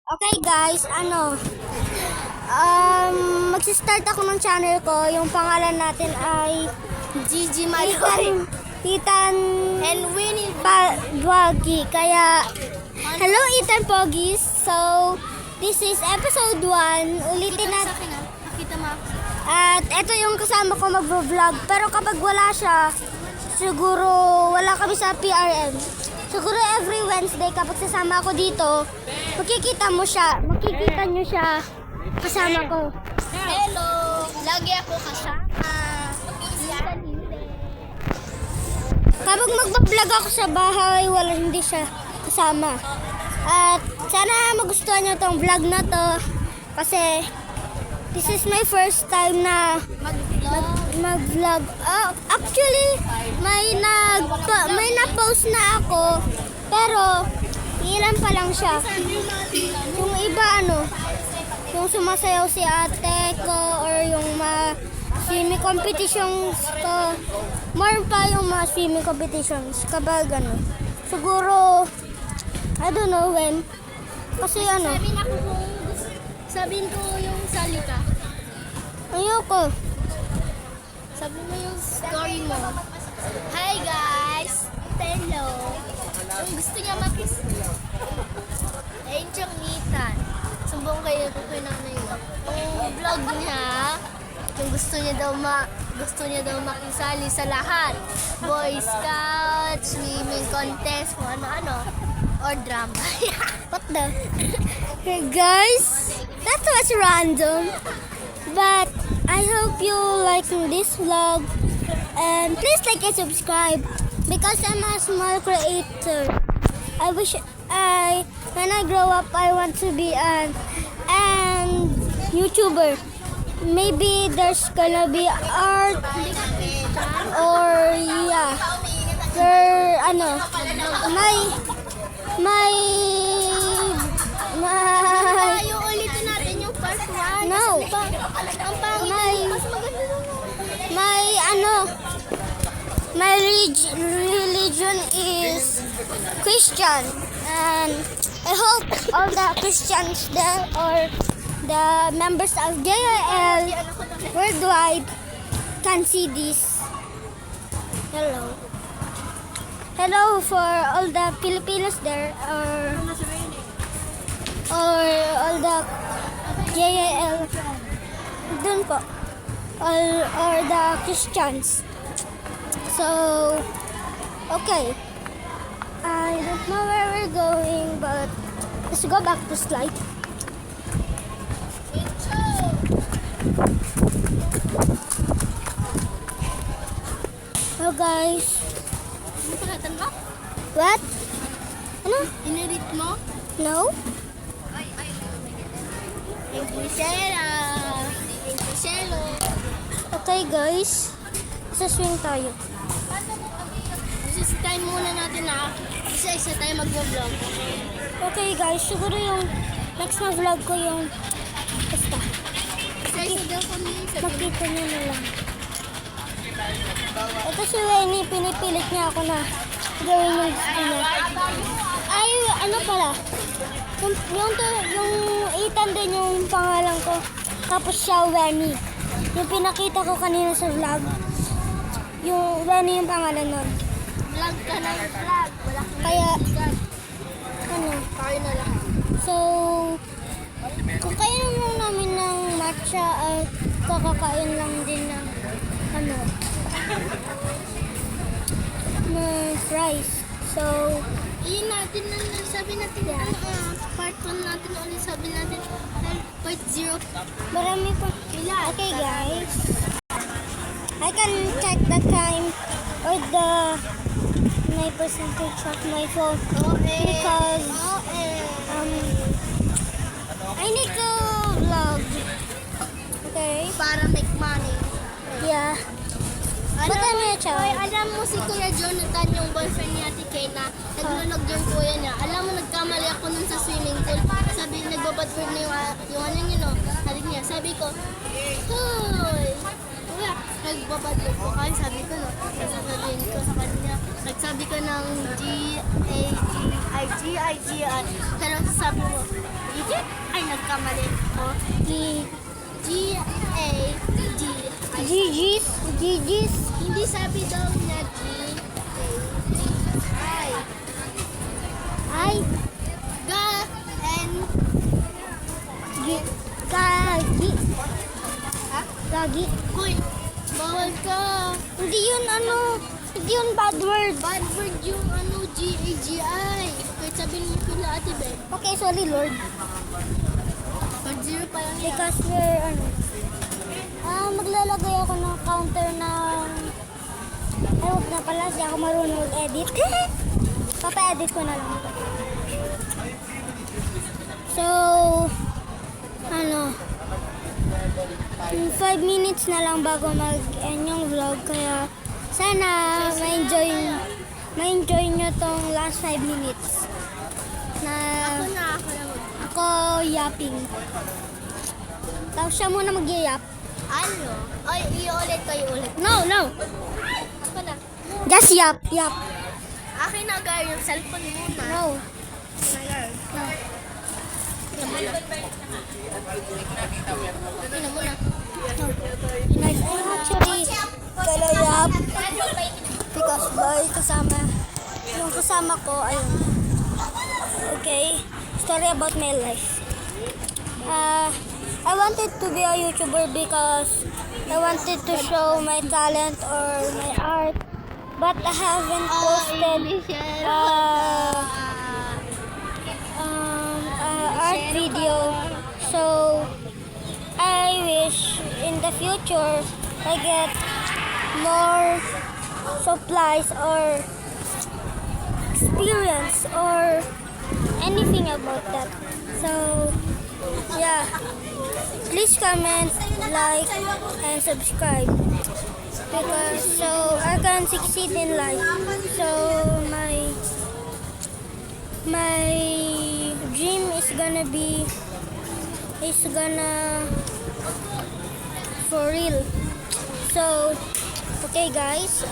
Okay guys, magsistart ako ng channel ko. Yung pangalan natin ay Gigi Malloy Ethan and Winnie Pogi. Kaya, hello Ethan Pogis. So, this is episode 1. Ulitin natin. Nakita mo? At ito yung kasama ko mag-vlog. Pero kapag wala siya, siguro wala kami sa PRM. Siguro every Wednesday kapag sasama ako dito, makikita nyo siya kasama ko. Hello! Lagi ako kasama. Minsan hindi. Kapag magbablog ako sa bahay, hindi siya kasama. At sana magustuhan nyo tong vlog na to kasi this is my first time na mag-vlog. Actually, may na-post na ako, pero ilan pa lang siya. Yung iba yung sumasayaw si ate ko or yung swimming competitions ko. More pa yung mga swimming competitions kapag siguro, I don't know when. Kasi Sabihin ko yung salita. ayoko. Sabi mo yung story mo. Hi guys! Hello! Yung gusto niya makis. Ayun siyang Ethan. Sumbong kayo ko kay nanay mo. Yung vlog niya, yung gusto niya daw makisali sa lahat. Boy Scout, swimming contest, kung ano-ano. Or drama. What the? Hey guys, that was random. But I hope you like this vlog. And please like and subscribe because I'm a small creator. I wish when I grow up, I want to be an YouTuber. Maybe there's gonna be art or Tayo ulitin natin yung part 1. No. Ang pangit. Mas maganda naman. My religion is Christian, and I hope all the Christians there or the members of JIL worldwide can see this. Hello for all the Filipinos there or all the JIL dun po or the Christians. So, okay. I don't know where we're going, but let's go back to slide. Hello guys. Napagatan mo? What? Ano? Inirit mo? No? Angelo. Okay guys. Swing tayo. Isisitahin muna natin na isa-isa tayo mag-vlog. Okay guys, siguro yung next na vlog ko yung basta. Isa-isa daw kami. Makita nyo na lang. Ito si Winnie, pinipilit niya ako na gawin yung gusto niya. Ay, ano pala? Yung Ethan din yung pangalan ko. Tapos siya, Winnie. Yung pinakita ko kanina sa vlog. Yung Winnie yung pangalan nun. Vlog ka na yung vlog. Wala kang Kaya, tayo na lang. So, kung kainan lang namin ng matcha at kakakain lang din ng fries. So, Iyon natin na sabi natin part 1 natin ulit sabi natin part 0. marami pa. Okay guys. I can check the time or my percentage of my phone because I need to vlog. Okay? Para make money. Yeah. But I'm gonna try. Alam mo si Kuya Jonathan, yung boyfriend ni Ate Kay na naglulog yung kuya niya. Alam mo, nagkamali ako nun sa swimming pool. Sabi, nagbabadward na yung ano niya, no? Sabi niya, sabi ko, hoy! Kuya, nagbabadward ko. Kaya sabi ko, no? Sasabihin ko sa kanya, nagsabi ko ng G-A-G-I-G-I-G-I. Pero sabi mo, Gigi? nagkamali ko. G-A-G. Gigi's. Gigi's. Hindi sabi daw niya G-A-G-I. Ay. Ga and Gagi. ha? Gagi. Kuy, bawal ka. Hindi yun hindi yun bad word. Bad word yung G-A-G-I. Kahit sabihin mo kila Ate Ben. Okay, sorry Lord. Pag zero pa lang yan. Because we're maglalagay ako ng counter ng ay huwag na pala, hindi ako marunong mag-edit. Papa-edit ko na lang ito. So, 5 minutes na lang bago mag-end yung vlog. Kaya, sana ma-enjoy nyo tong last 5 minutes. Ako Na na mag... ako yapping. Tapos siya muna mag-yap. Ano? Ay, iulit ko, iulit. No. Ako na. Just yap. Akin na gar yung cellphone muna. No. Tingnan mo na. Actually, kalayap. Because boy, yung kasama ko, ayun. Okay, story about my life. I wanted to be a YouTuber because I wanted to show my talent or my art, but I haven't posted art video. So I wish in the future I get more supplies or experience or anything about that. So yeah, please comment, like, and subscribe because so I can succeed in life. So my dream is gonna for real. So okay guys,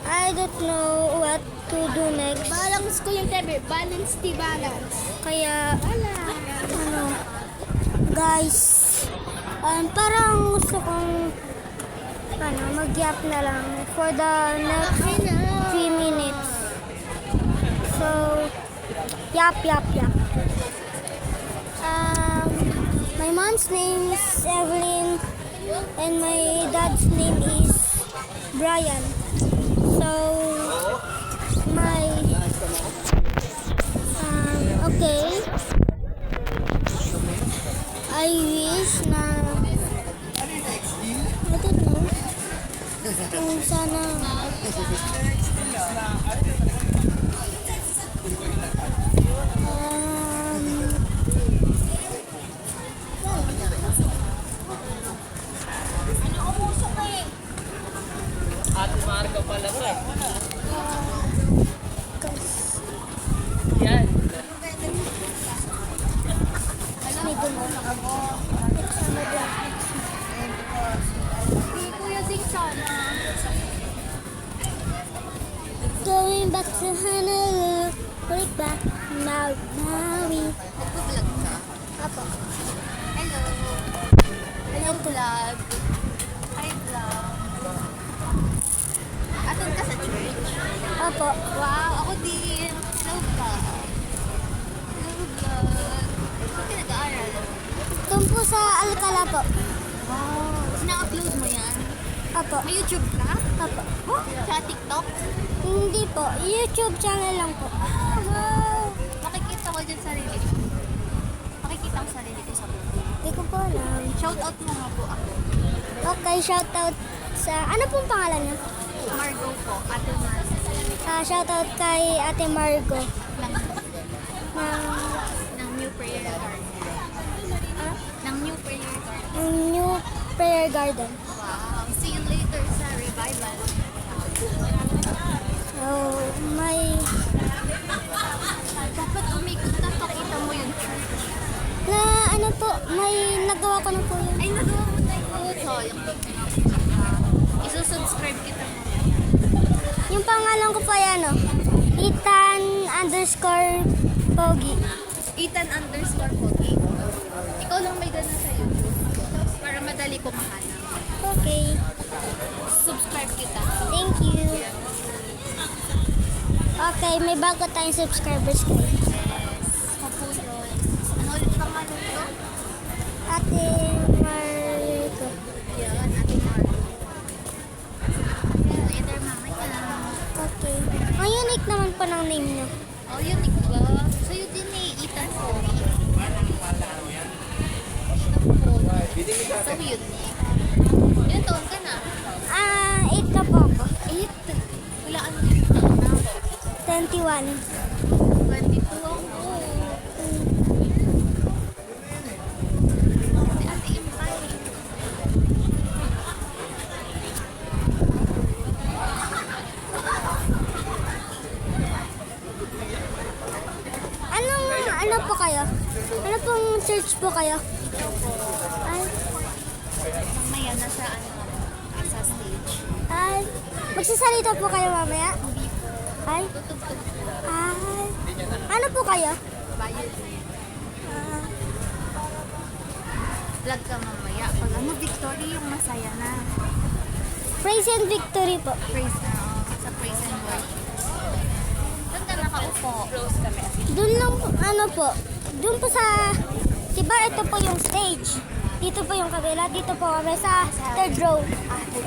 I don't know what to do next. Balance ko yung tabi. Balance di balance. Kaya guys, parang gusto kong mag-yap na lang for the next 3 minutes. So yap. My mom's name is Evelyn and my dad's name is Brian. So okay, I wish na I don't know kung sana Ate Marga pala to eh. Yan. may gumawa. Kuya Zingson. Going back to Honolulu, way back now, Maui. Nagpo-vlog ka? Apo. Hello. Hello vlog. Hi vlog. Atun ka sa church? Apo. Wow, ako din. Hello vlog. Hello vlog. Saan ka nag-aaral? Doon po sa Alcala po. Wow. Sina-upload mo yan? Apo. May YouTube ka? Apo. Oh? Sa TikTok? Hindi po. YouTube channel lang po. Wow. Makikita ko dyan sarili ko. Makikita ko sarili ko sa vlog. Hindi ko po alam. Shoutout mo nga po ako. Okay, shoutout sa... Ano pong pangalan niya? Margo po. Ate Margo. Shoutout kay Ate Margo. Ng New Prayer Garden. Ng New Prayer Garden. Ng New Prayer Garden. Wow. See you later sa revival. So, may... Dapat umikot na pakita mo yung church. Na ano po, may nagawa ko na po yun. Ay, nagawa mo na yun. So, isusubscribe kita mo. Yung pangalan ko po yan, no? Ethan_Pogi. Ethan Ethan_Pogi. Ikaw lang may ganun sa YouTube. Para madali ko mahanap. Okay. Subscribe kita. Thank you. Okay, may bago tayong subscribers kayo. Kapulol. Ano ulit pangalan ko? Ate Marito. Yan, Ate Marlo. Later, mamaya. Okay. Ang unique naman po ng name niyo. Oh, unique ba? Sa'yo din eh, Ethan Pogi. So unique. Ilan taon ka na? 8 na po ako. 8. Wala ano yung taon na ako. 21. 22 ako. Si Ate Impay. Ano po kayo? Ano pong church po kayo? Ay, Mamaya nasa sa stage. ay, magsasalita po kayo mamaya? Hindi po. Ay, Tutugtog po. ay. Ano po kayo? Bayad. Ah, Vlog ka mamaya. Pag ano, Victory yung masaya na. praise and victory po. Praise na. Sa praise and worship. Doon ka nakaupo. Close kami. Doon lang po, ano po, doon po sa, diba ito po yung stage. Dito po yung kabila, dito po kami sa third row.